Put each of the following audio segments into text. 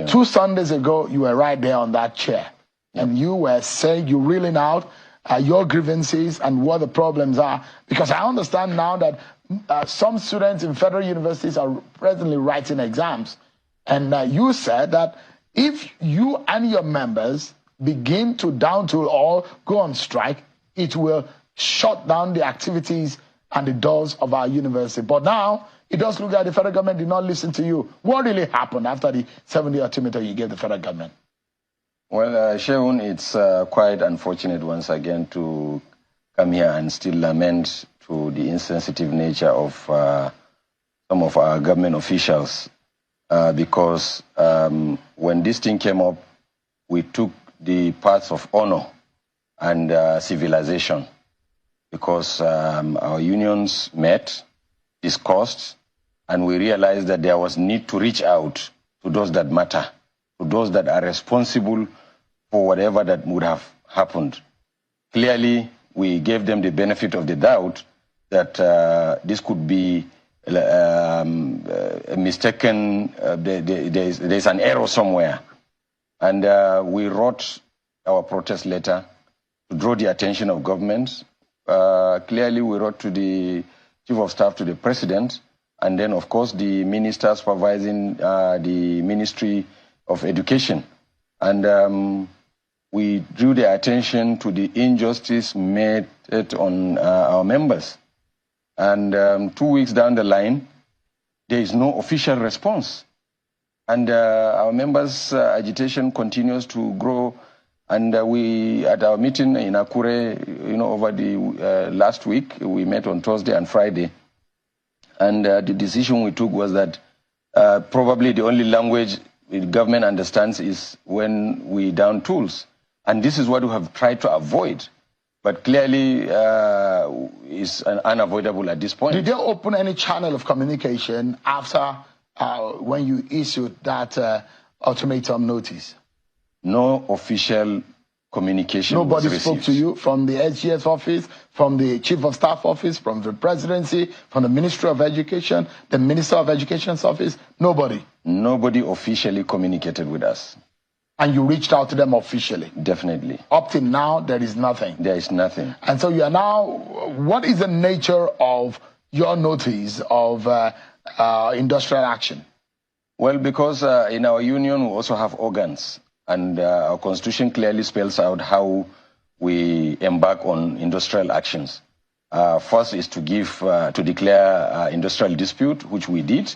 question. 2 Sundays ago, you were right there on that chair. And you were saying, you're reeling out your grievances and what the problems are. Because I understand now that some students in federal universities are presently writing exams. And you said that if you and your members begin to down tool or go on strike, it will shut down the activities and the doors of our university. But now, it does look like the federal government did not listen to you. What really happened after the 7-day ultimatum you gave the federal government? Well, Sheun, it's quite unfortunate once again to come here and still lament to the insensitive nature of some of our government officials because when this thing came up, we took the paths of honor and civilization because our unions met, discussed, and we realized that there was need to reach out to those that matter, to those that are responsible for whatever that would have happened. Clearly, we gave them the benefit of the doubt that this could be a mistaken, there's an error somewhere. And we wrote our protest letter to draw the attention of government. Clearly, we wrote to the Chief of Staff to the President, and then, of course, the minister supervising the Ministry of Education. And we drew the attention to the injustice made on our members. And 2 weeks down the line, there is no official response. And our members' agitation continues to grow. And we, at our meeting in Akure, over the last week, we met on Thursday and Friday. And the decision we took was that probably the only language the government understands is when we down tools. And this is what we have tried to avoid. But clearly, is unavoidable at this point. Did they open any channel of communication after when you issued that ultimatum notice? No official communication. Nobody was spoke received. to you from the SGS office, from the Chief of Staff office, from the Presidency, from the Ministry of Education, the Minister of Education's office? Nobody? Nobody officially communicated with us. And you reached out to them officially? Definitely. Up till now, there is nothing? There is nothing. And so you are now, what is the nature of your notice of industrial action? Well, because in our union, we also have organs. And our constitution clearly spells out how we embark on industrial actions. First is to declare industrial dispute, which we did.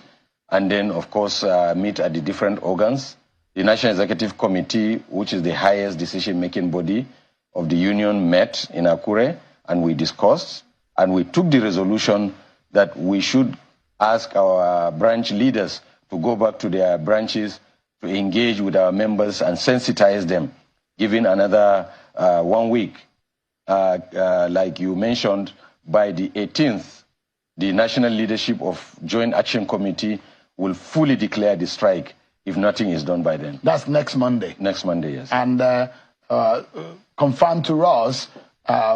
And then, of course, meet at the different organs. The National Executive Committee, which is the highest decision-making body of the union, met in Akure, and we discussed, and we took the resolution that we should ask our branch leaders to go back to their branches to engage with our members and sensitize them, giving another 1 week. Like you mentioned, by the 18th, the national leadership of Joint Action Committee will fully declare the strike if nothing is done by then. That's next Monday? Next Monday, yes. And confirm to us,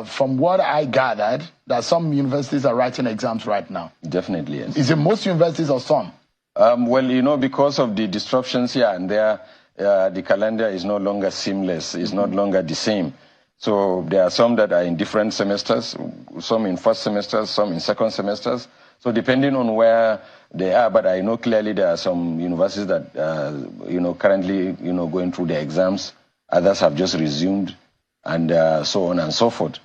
from what I gathered, that some universities are writing exams right now. Definitely, yes. Is it most universities or some? Well, because of the disruptions here and there, the calendar is no longer seamless. It's not longer the same. So there are some that are in different semesters, some in first semesters, some in second semesters. So depending on where they are, but I know clearly there are some universities that, currently, going through their exams. Others have just resumed, and so on and so forth.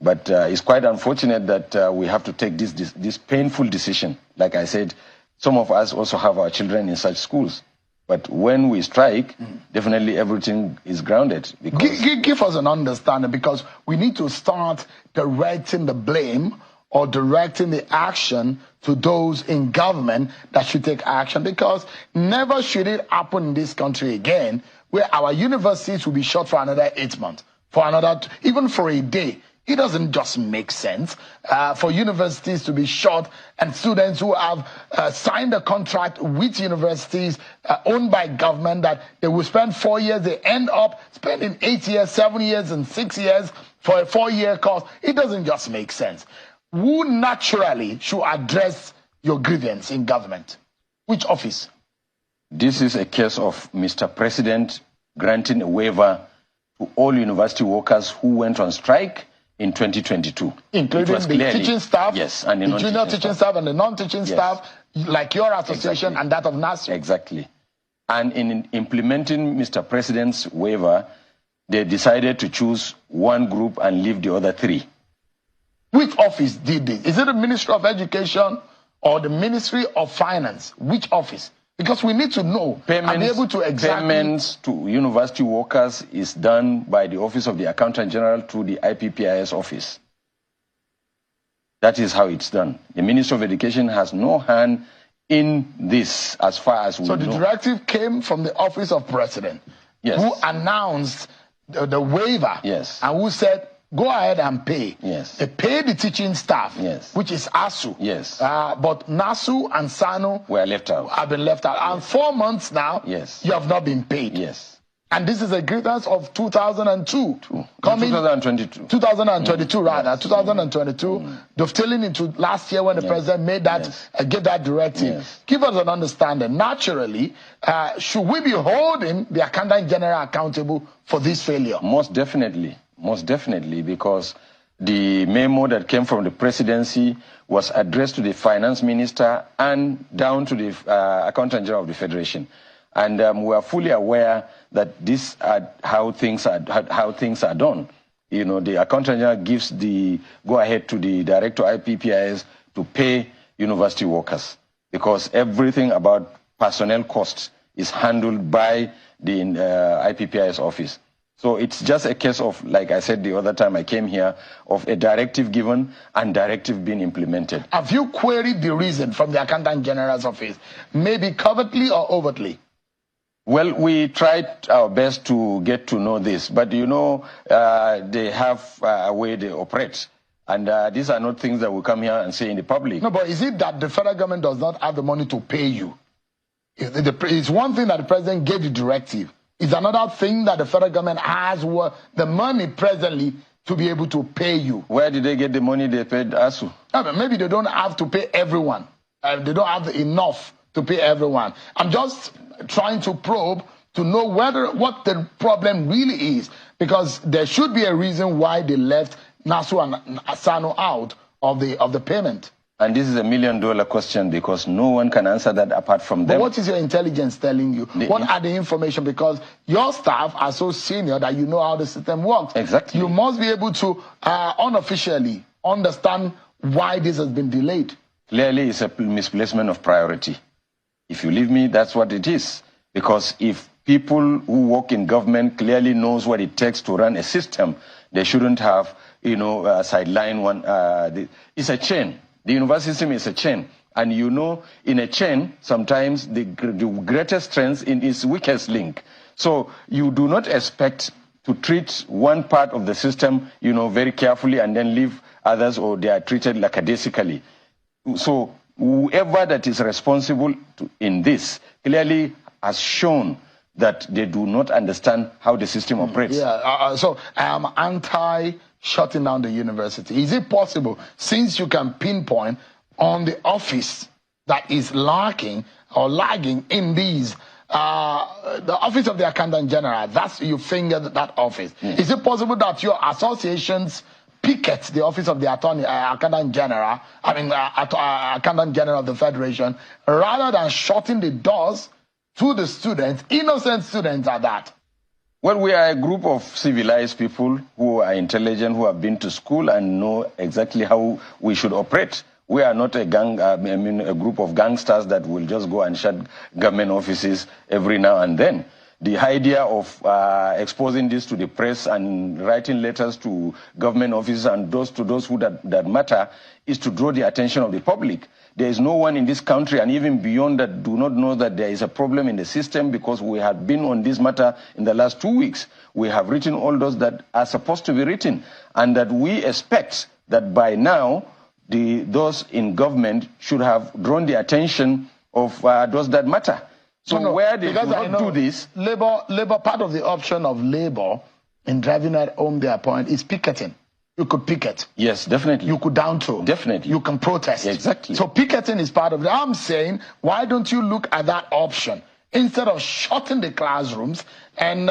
But it's quite unfortunate that we have to take this painful decision. Like I said, some of us also have our children in such schools. But when we strike, definitely everything is grounded. Because give us an understanding, because we need to start directing the blame or directing the action to those in government that should take action, because never should it happen in this country again where our universities will be shut for another 8 months, for another, even for a day. It doesn't just make sense for universities to be shut and students who have signed a contract with universities owned by government that they will spend 4 years, they end up spending 8 years, 7 years, and 6 years for a 4-year course. It doesn't just make sense. Who naturally should address your grievance in government? Which office? This is a case of Mr. President granting a waiver to all university workers who went on strike in 2022. Including the teaching staff, yes, and the junior teaching staff and the non-teaching staff, like your association exactly. and that of NASU. Exactly. And in implementing Mr. President's waiver, they decided to choose one group and leave the other three. Which office did this? Is it the Ministry of Education or the Ministry of Finance? Which office? Because we need to know and be able to exactly... Payments to university workers is done by the Office of the Accountant General to the IPPIS office. That is how it's done. The Ministry of Education has no hand in this as far as we know. So the directive came from the Office of President, yes, who announced the waiver, yes, and who said, go ahead and pay. Yes. They pay the teaching staff, yes, which is ASU. Yes. But NASU and SANU were left out. Have been left out. Yes. And 4 months now, yes, you have not been paid. Yes. And this is a grievance of 2002. Coming 2022. 2022, rather. Yes. 2022, dovetailing into last year when the president made that, gave that directive. Yes. Give us an understanding. Naturally, should we be holding the Accountant General accountable for this failure? Most definitely, because the memo that came from the presidency was addressed to the finance minister and down to the Accountant General of the Federation. And we are fully aware that this are how things are done. You know, the Accountant General gives the go-ahead to the Director IPPIS to pay university workers, because everything about personnel costs is handled by the IPPIS office. So it's just a case of, like I said the other time I came here, of a directive given and directive being implemented. Have you queried the reason from the Accountant General's office, maybe covertly or overtly? Well, we tried our best to get to know this, but you know, they have a way they operate. And these are not things that we come here and say in the public. No, but is it that the federal government does not have the money to pay you? It's one thing that the president gave the directive. It's another thing that the federal government has the money presently to be able to pay you. Where did they get the money they paid ASU? Maybe they don't have to pay everyone. They don't have enough to pay everyone. I'm just trying to probe to know what the problem really is, because there should be a reason why they left NASU and SANU out of the payment. And this is $1 million question, because no one can answer that apart from them. But what is your intelligence telling you? What are the information? Because your staff are so senior that you know how the system works. Exactly. You must be able to unofficially understand why this has been delayed. Clearly, it's a misplacement of priority. If you leave me, that's what it is. Because if people who work in government clearly knows what it takes to run a system, they shouldn't have, sideline one. It's a chain. The university system is a chain. And you know, in a chain, sometimes the greatest strength is its weakest link. So you do not expect to treat one part of the system, very carefully and then leave others, or they are treated lackadaisically. So whoever that is responsible in this clearly has shown that they do not understand how the system operates. So I am anti-shutting down the university. Is it possible, since you can pinpoint on the office that is lacking or lagging in these, the office of the Accountant General, you fingered that office. Is it possible that your associations picket the office of the Accountant General, Accountant General of the Federation, rather than shutting the doors to the students, innocent students at that? Well, we are a group of civilized people who are intelligent, who have been to school and know exactly how we should operate. We are not a group of gangsters that will just go and shut government offices every now and then. The idea of exposing this to the press and writing letters to government offices and to those who that matter is to draw the attention of the public. There is no one in this country and even beyond that do not know that there is a problem in the system, because we have been on this matter in the last 2 weeks. We have written all those that are supposed to be written, and that we expect that by now those in government should have drawn the attention of those that matter. So where they do not do this... Labor, part of the option of Labor in driving home their point is picketing. You could picket. Yes, definitely. You could downtour. Definitely. You can protest. Exactly. So picketing is part of it. I'm saying, why don't you look at that option instead of shutting the classrooms and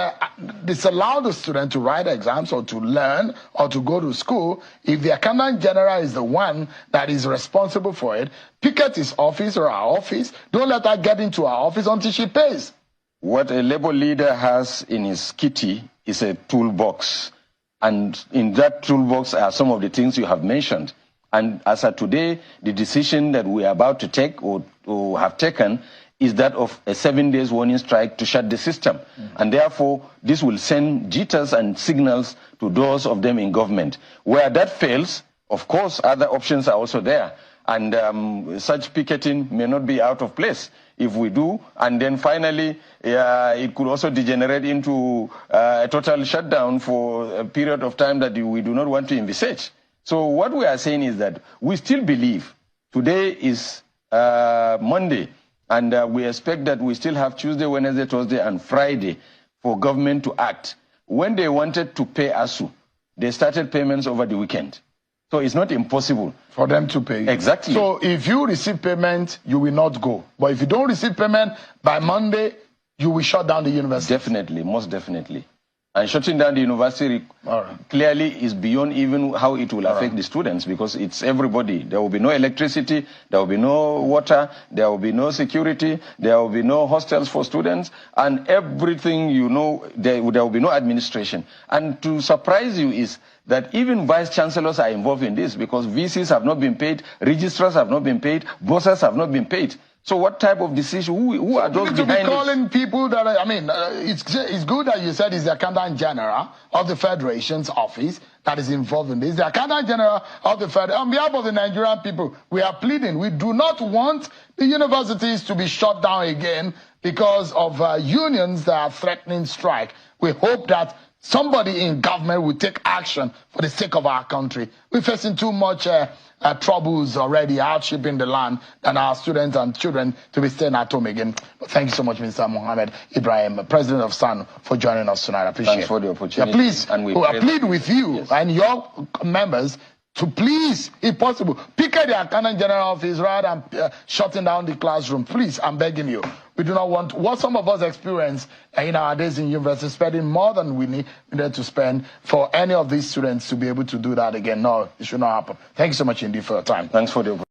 disallow the student to write exams or to learn or to go to school. If the accountant general is the one that is responsible for it, picket his office or our office. Don't let her get into our office until she pays. What a labor leader has in his kitty is a toolbox. And in that toolbox are some of the things you have mentioned. And as of today, the decision that we are about to take or have taken is that of a 7 days warning strike to shut the system. And therefore, this will send jitters and signals to those of them in government. Where that fails, of course, other options are also there. And such picketing may not be out of place if we do. And then finally, it could also degenerate into a total shutdown for a period of time that we do not want to envisage. So what we are saying is that we still believe today is Monday, and we expect that we still have Tuesday, Wednesday, Thursday, and Friday for government to act. When they wanted to pay ASU, they started payments over the weekend. So it's not impossible for them to pay. Exactly. So if you receive payment, you will not go. But if you don't receive payment by Monday, you will shut down the university. Definitely, most definitely. And shutting down the university clearly is beyond even how it will affect the students, because it's everybody. There will be no electricity, there will be no water, there will be no security, there will be no hostels for students, and everything, you know, there will be no administration. And to surprise you is that even vice chancellors are involved in this, because VCs have not been paid, registrars have not been paid, bosses have not been paid. So what type of decision, who are those behind it? To be calling people that, it's good that you said it's the accountant general of the Federation's office that is involved in this. The accountant general of the Federation, on behalf of the Nigerian people, we are pleading. We do not want the universities to be shut down again because of unions that are threatening strike. We hope that somebody in government will take action for the sake of our country. We're facing too much troubles already, hardship in the land, than our students and children to be staying at home again. But thank you so much, Mr. Mohammed Ibrahim, President of SAN, for joining us tonight. I appreciate it. Thanks for the opportunity. Yeah, please, I plead with you and your members to please, if possible, picket the accountant general office rather than shutting down the classroom. Please, I'm begging you. We do not want what some of us experience in our days in university, spending more than we need to spend for any of these students to be able to do that again. No, it should not happen. Thank you so much indeed for your time. Thanks for the opportunity.